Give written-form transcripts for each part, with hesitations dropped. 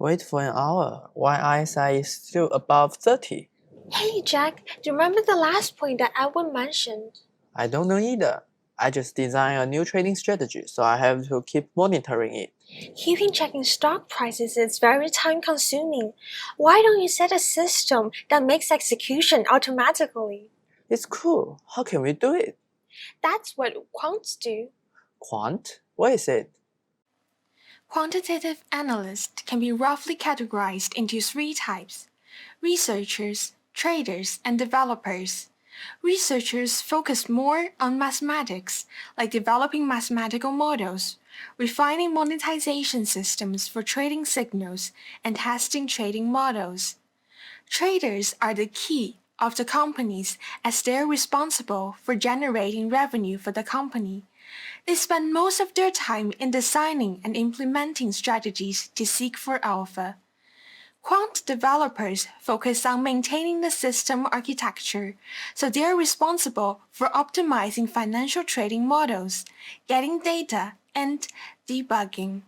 Wait for an hour while eyesight is still above 30. Hey Jack, do you remember the last point that Edwin mentioned? I don't know either. I just designed a new trading strategy, so I have to keep monitoring it. Keeping checking stock prices is very time consuming. Why don't you set a system that makes execution automatically? It's cool. How can we do it? That's what quants do. Quant? What is it? Quantitative analysts can be roughly categorized into three types: researchers, traders, and developers. Researchers focus more on mathematics, like developing mathematical models, refining monetization systems for trading signals, and testing trading models. Traders are the key of the companies as they're responsible for generating revenue for the company. They spend most of their time in designing and implementing strategies to seek for alpha. Quant developers focus on maintaining the system architecture, so they are responsible for optimizing financial trading models, getting data, and debugging.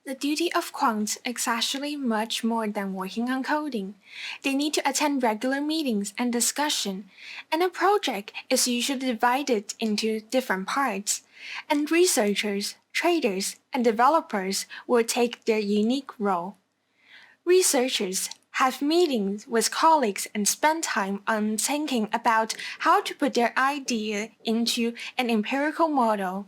The duty of quants is actually much more than working on coding. They need to attend regular meetings and discussion, and a project is usually divided into different parts, and researchers, traders, and developers will take their unique role. Researchers have meetings with colleagues and spend time on thinking about how to put their idea into an empirical model.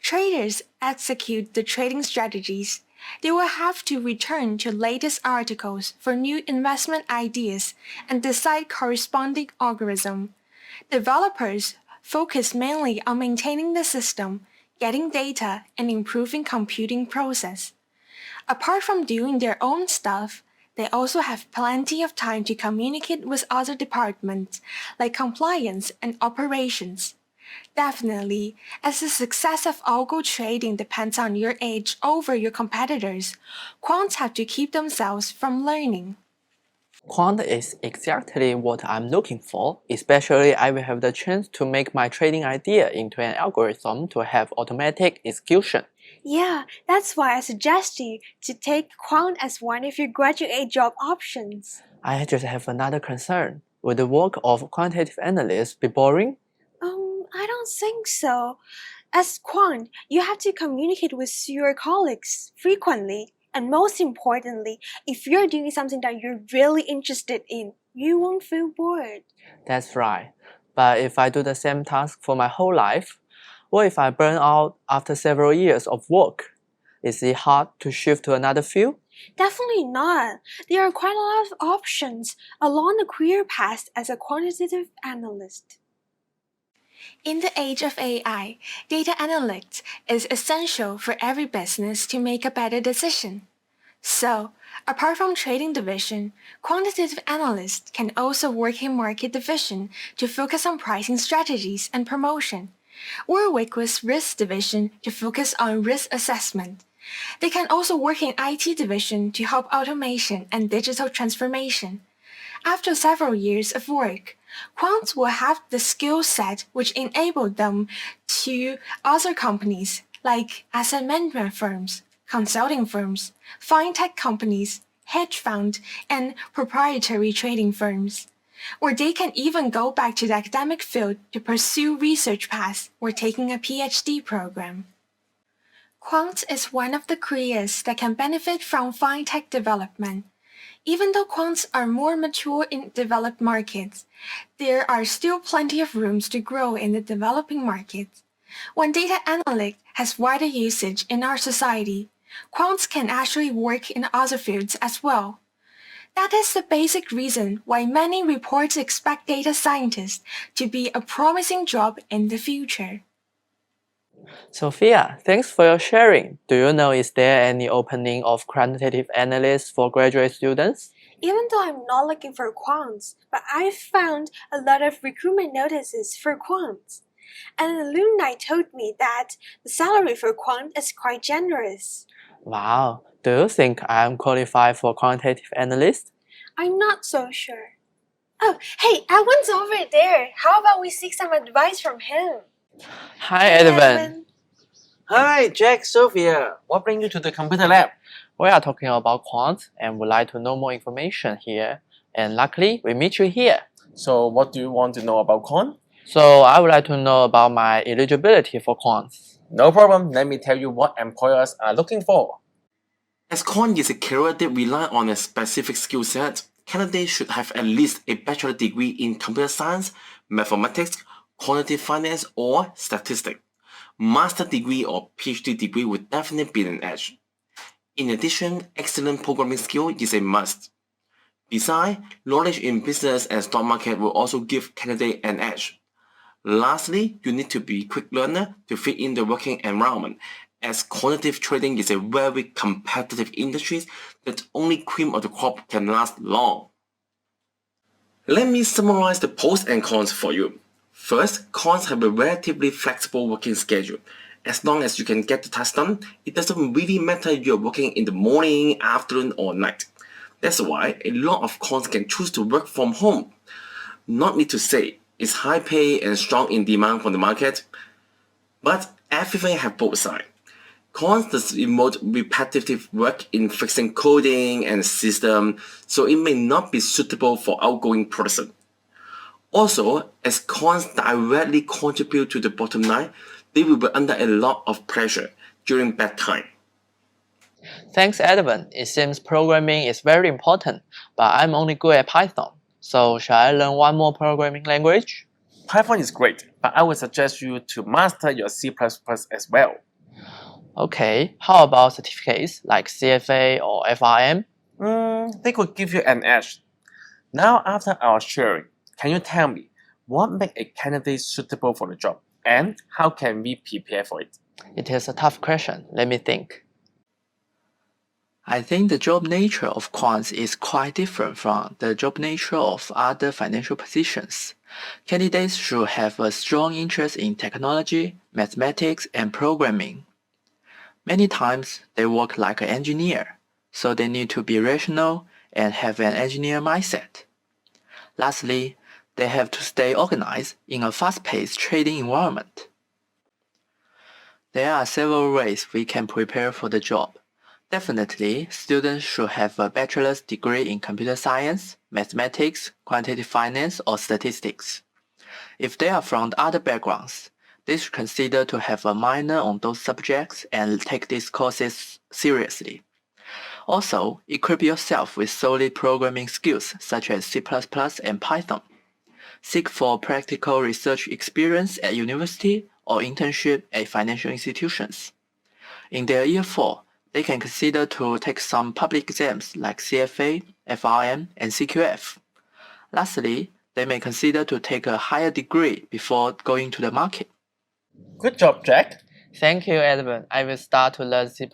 Traders execute the trading strategies. They will have to return to latest articles for new investment ideas and decide corresponding algorithm. Developers focus mainly on maintaining the system, getting data, and improving computing process. Apart from doing their own stuff, they also have plenty of time to communicate with other departments like compliance and operations. Definitely, as the success of algo trading depends on your edge over your competitors, quants have to keep themselves from learning. Quant is exactly what I'm looking for, especially I will have the chance to make my trading idea into an algorithm to have automatic execution. Yeah, that's why I suggest you to take quant as one of your graduate job options. I just have another concern. Would the work of quantitative analyst be boring? I don't think so. As quant, you have to communicate with your colleagues frequently. And most importantly, if you're doing something that you're really interested in, you won't feel bored. That's right. But if I do the same task for my whole life, what if I burn out after several years of work? Is it hard to shift to another field? Definitely not. There are quite a lot of options along the career path as a quantitative analyst. In the age of AI, data analytics is essential for every business to make a better decision. So, apart from trading division, quantitative analysts can also work in market division to focus on pricing strategies and promotion, or work with risk division to focus on risk assessment. They can also work in IT division to help automation and digital transformation. After several years of work, quants will have the skill set which enabled them to other companies like asset management firms, consulting firms, fintech companies, hedge funds, and proprietary trading firms. Or they can even go back to the academic field to pursue research paths or taking a PhD program. Quant is one of the careers that can benefit from fintech development. Even though quants are more mature in developed markets, there are still plenty of rooms to grow in the developing markets. When data analytics has wider usage in our society, quants can actually work in other fields as well. That is the basic reason why many reports expect data scientists to be a promising job in the future. Sophia, thanks for your sharing. Do you know is there any opening of quantitative analysts for graduate students? Even though I'm not looking for quants, but I've found a lot of recruitment notices for quants. And an alumni told me that the salary for quant is quite generous. Wow, do you think I am qualified for quantitative analyst? I'm not so sure. Oh, hey, Edwin's over there. How about we seek some advice from him? Hi, Edwin. Hi, Jack, Sophia. What brings you to the computer lab? We are talking about quant and would like to know more information here. And luckily, we meet you here. So what do you want to know about quant? So I would like to know about my eligibility for quants. No problem, let me tell you what employers are looking for. As quant is a career that relies on a specific skill set, candidates should have at least a bachelor degree in computer science, mathematics, quantitative finance, or statistics. Master degree or PhD degree would definitely be an edge. In addition, excellent programming skill is a must. Besides, knowledge in business and stock market will also give candidate an edge. Lastly, you need to be a quick learner to fit in the working environment, as quantitative trading is a very competitive industry that only cream of the crop can last long. Let me summarize the pros and cons for you. First, quants have a relatively flexible working schedule. As long as you can get the task done, it doesn't really matter if you're working in the morning, afternoon, or night. That's why a lot of quants can choose to work from home. Not need to say, it's high pay and strong in demand from the market, but everything have both sides. Quants does involve repetitive work in fixing coding and system, so it may not be suitable for outgoing person. Also, as quants directly contribute to the bottom line, they will be under a lot of pressure during bad time. Thanks, Edwin. It seems programming is very important, but I'm only good at Python. So shall I learn one more programming language? Python is great, but I would suggest you to master your C++ as well. Okay, how about certificates like CFA or FRM? They could give you an edge. Now after our sharing, can you tell me what makes a candidate suitable for the job and how can we prepare for it? It is a tough question. Let me think. I think the job nature of quants is quite different from the job nature of other financial positions. Candidates should have a strong interest in technology, mathematics, and programming. Many times, they work like an engineer, so they need to be rational and have an engineer mindset. Lastly, they have to stay organized in a fast-paced trading environment. There are several ways we can prepare for the job. Definitely, students should have a bachelor's degree in computer science, mathematics, quantitative finance, or statistics. If they are from other backgrounds, they should consider to have a minor on those subjects and take these courses seriously. Also, equip yourself with solid programming skills such as C++ and Python. Seek for practical research experience at university or internship at financial institutions. In their year 4, they can consider to take some public exams like CFA, FRM, and CQF. Lastly, they may consider to take a higher degree before going to the market. Good job, Jack. Thank you, Edwin. I will start to learn C++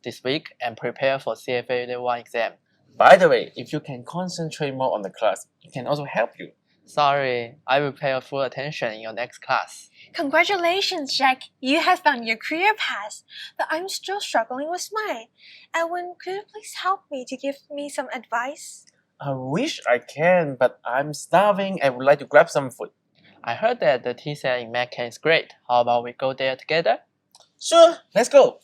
this week and prepare for CFA Level 1 exam. By the way, if you can concentrate more on the class, it can also help you. Sorry, I will pay full attention in your next class. Congratulations, Jack. You have found your career path, but I'm still struggling with mine. Edwin, could you please help me to give me some advice? I wish I can, but I'm starving and would like to grab some food. I heard that the tea set in Mecca is great. How about we go there together? Sure, let's go.